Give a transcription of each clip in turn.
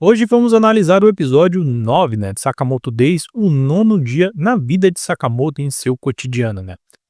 Hoje vamos analisar o episódio 9, de Sakamoto Days, o nono dia na vida de Sakamoto em seu cotidiano,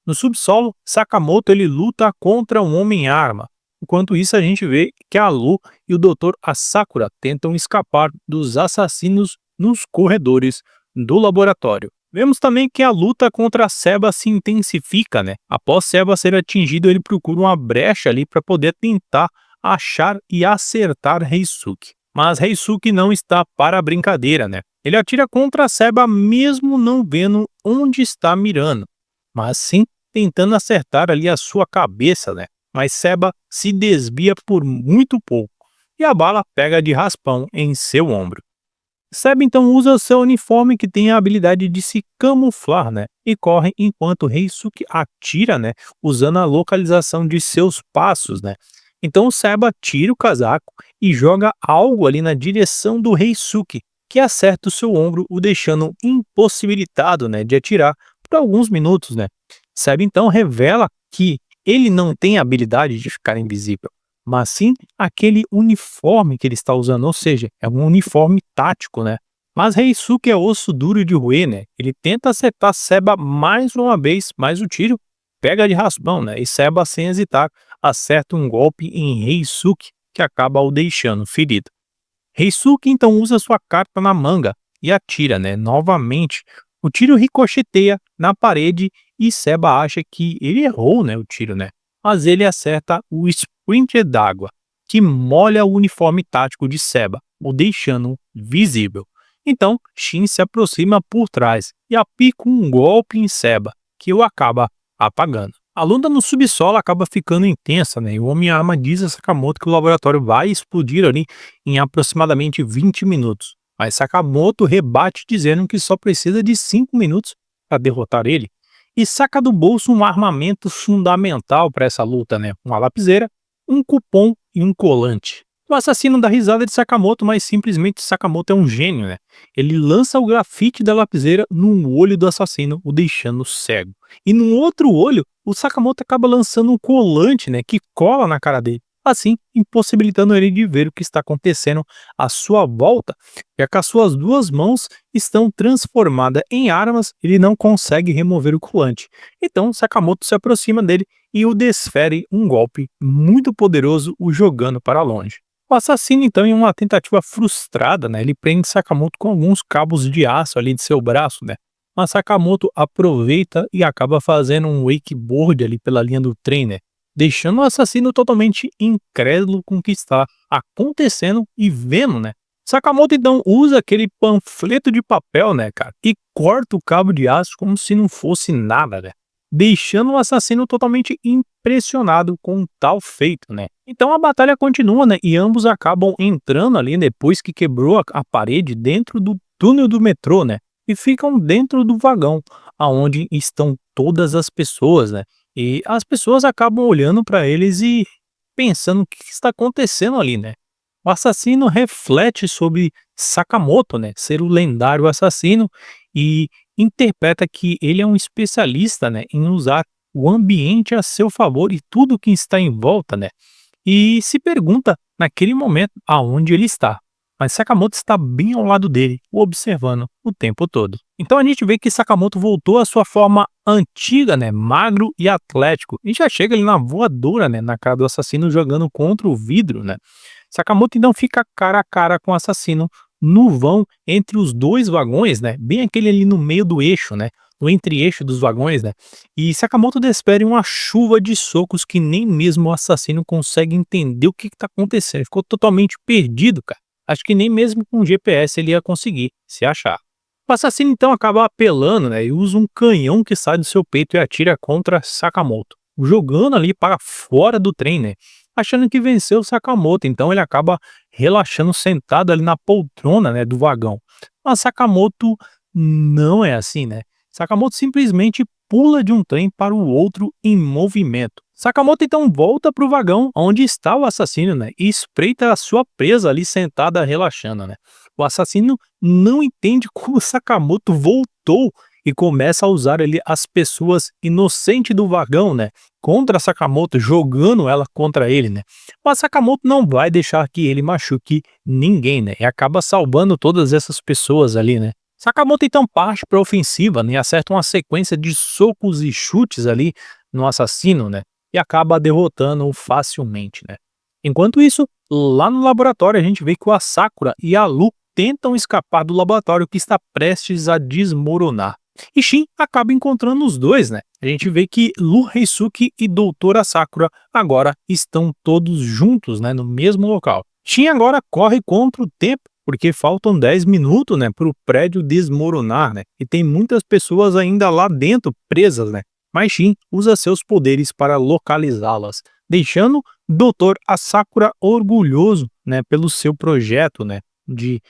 No subsolo, Sakamoto ele luta contra um homem-arma. Enquanto isso, a gente vê que a Lu e o Dr. Asakura tentam escapar dos assassinos nos corredores do laboratório. Vemos também que a luta contra a Seba se intensifica, Após Seba ser atingido, ele procura uma brecha ali para poder tentar achar e acertar Reisuke. Mas Reisuke não está para a brincadeira, Ele atira contra a Seba mesmo não vendo onde está mirando, mas sim tentando acertar ali a sua cabeça, Mas Seba se desvia por muito pouco e a bala pega de raspão em seu ombro. Seba então usa seu uniforme que tem a habilidade de se camuflar, E corre enquanto Reisuke atira, Usando a localização de seus passos, Então o Seba tira o casaco e joga algo ali na direção do Reisuke, que acerta o seu ombro, o deixando impossibilitado, de atirar por alguns minutos, Seba então revela que ele não tem a habilidade de ficar invisível, mas sim aquele uniforme que ele está usando, ou seja, é um uniforme tático, Mas Reisuke é osso duro de roer, Ele tenta acertar Seba mais uma vez, mas o tiro pega de raspão, E Seba, sem hesitar, acerta um golpe em Reisuke, que acaba o deixando ferido. Reisuke então usa sua carta na manga e atira, novamente. O tiro ricocheteia na parede e Seba acha que ele errou, o tiro, Mas ele acerta o sprinter d'água, que molha o uniforme tático de Seba, o deixando visível. Então, Shin se aproxima por trás e aplica um golpe em Seba, que o acaba apagando. A luta no subsolo acaba ficando intensa, E o Homem-Arma diz a Sakamoto que o laboratório vai explodir ali em aproximadamente 20 minutos. Mas Sakamoto rebate dizendo que só precisa de 5 minutos para derrotar ele. E saca do bolso um armamento fundamental para essa luta, Uma lapiseira, um cupom e um colante. O assassino dá risada de Sakamoto, mas simplesmente Sakamoto é um gênio, Ele lança o grafite da lapiseira no olho do assassino, o deixando cego. E no outro olho, o Sakamoto acaba lançando um colante, que cola na cara dele, assim impossibilitando ele de ver o que está acontecendo à sua volta, já que as suas duas mãos estão transformadas em armas, ele não consegue remover o colante. Então Sakamoto se aproxima dele e o desfere um golpe muito poderoso, o jogando para longe. O assassino, então, em uma tentativa frustrada, ele prende Sakamoto com alguns cabos de aço ali de seu braço, Mas Sakamoto aproveita e acaba fazendo um wakeboard ali pela linha do trem, Deixando o assassino totalmente incrédulo com o que está acontecendo e vendo, Sakamoto, então, usa aquele panfleto de papel, cara, e corta o cabo de aço como se não fosse nada, Deixando o assassino totalmente impressionado com tal feito, Então a batalha continua, e ambos acabam entrando ali depois que quebrou a parede dentro do túnel do metrô, E ficam dentro do vagão, aonde estão todas as pessoas, E as pessoas acabam olhando para eles e pensando o que está acontecendo ali, O assassino reflete sobre Sakamoto, ser o lendário assassino e interpreta que ele é um especialista, em usar o ambiente a seu favor e tudo que está em volta, E se pergunta naquele momento aonde ele está. Mas Sakamoto está bem ao lado dele, o observando o tempo todo. Então a gente vê que Sakamoto voltou à sua forma antiga, magro e atlético. E já chega ali na voadora, na cara do assassino jogando contra o vidro, Sakamoto então fica cara a cara com o assassino no vão entre os dois vagões, Bem aquele ali no meio do eixo, No entre-eixo dos vagões, E Sakamoto desfere uma chuva de socos que nem mesmo o assassino consegue entender o que está acontecendo. Ele ficou totalmente perdido, cara. Acho que nem mesmo com GPS ele ia conseguir se achar. O assassino então acaba apelando, E usa um canhão que sai do seu peito e atira contra Sakamoto, jogando ali para fora do trem, Achando que venceu Sakamoto, então ele acaba relaxando sentado ali na poltrona, do vagão. Mas Sakamoto não é assim, Sakamoto simplesmente pula de um trem para o outro em movimento. Sakamoto então volta para o vagão onde está o assassino, e espreita a sua presa ali sentada relaxando, O assassino não entende como Sakamoto voltou e começa a usar ali as pessoas inocentes do vagão, contra Sakamoto, jogando ela contra ele, né? Mas Sakamoto não vai deixar que ele machuque ninguém, né? E acaba salvando todas essas pessoas ali, né? Sakamoto então parte para a ofensiva, né? E acerta uma sequência de socos e chutes ali no assassino, né? E acaba derrotando-o facilmente, né? Enquanto isso, lá no laboratório a gente vê que o Asakura e a Lu tentam escapar do laboratório que está prestes a desmoronar. E Shin acaba encontrando os dois, né? A gente vê que Lu Heisuke e Doutora Sakura agora estão todos juntos, né, no mesmo local. Shin agora corre contra o tempo, porque faltam 10 minutos, né, para o prédio desmoronar, né? E tem muitas pessoas ainda lá dentro presas, né? Mas Shin usa seus poderes para localizá-las, deixando Doutor Asakura orgulhoso, né, pelo seu projeto, né, de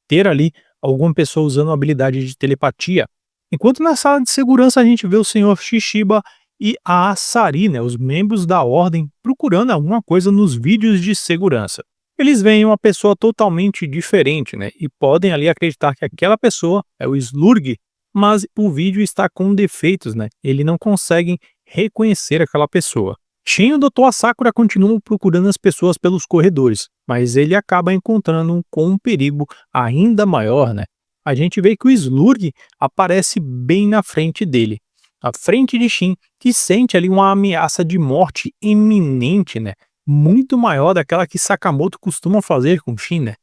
ter ali alguma pessoa usando a habilidade de telepatia. Enquanto na sala de segurança a gente vê o Senhor Shishiba e a Asari, né, os membros da ordem, procurando alguma coisa nos vídeos de segurança. Eles veem uma pessoa totalmente diferente, né, e podem ali acreditar que aquela pessoa é o Slurg, mas o vídeo está com defeitos, né, eles não conseguem reconhecer aquela pessoa. Shin e o Dr. Asakura continuam procurando as pessoas pelos corredores, mas ele acaba encontrando com um perigo ainda maior, né? A gente vê que o Slurg aparece bem na frente dele, à frente de Shin, que sente ali uma ameaça de morte iminente, né? Muito maior daquela que Sakamoto costuma fazer com Shin, né?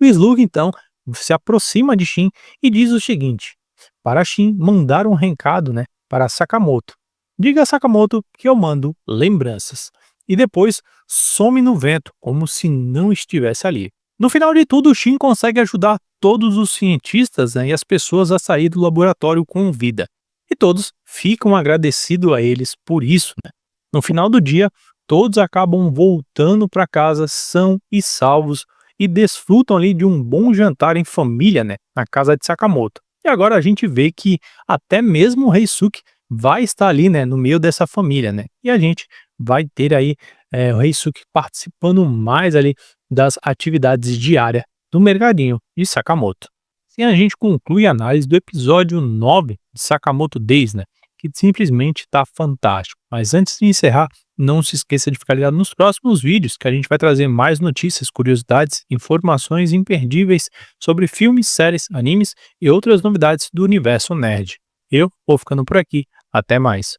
O Slurg então se aproxima de Shin e diz o seguinte: para Shin mandar um recado, né, para Sakamoto. Diga a Sakamoto que eu mando lembranças. E depois some no vento, como se não estivesse ali. No final de tudo, o Shin consegue ajudar todos os cientistas, né, e as pessoas a sair do laboratório com vida. E todos ficam agradecidos a eles por isso, né? No final do dia, todos acabam voltando para casa são e salvos e desfrutam ali de um bom jantar em família, né, na casa de Sakamoto. E agora a gente vê que até mesmo o Reisuke vai estar ali, né, no meio dessa família, né? E a gente vai ter aí o Reisuke participando mais ali das atividades diárias do mercadinho de Sakamoto. Assim a gente conclui a análise do episódio 9 de Sakamoto Days, né? Que simplesmente está fantástico. Mas antes de encerrar, não se esqueça de ficar ligado nos próximos vídeos, que a gente vai trazer mais notícias, curiosidades, informações imperdíveis sobre filmes, séries, animes e outras novidades do universo nerd. Eu vou ficando por aqui. Até mais.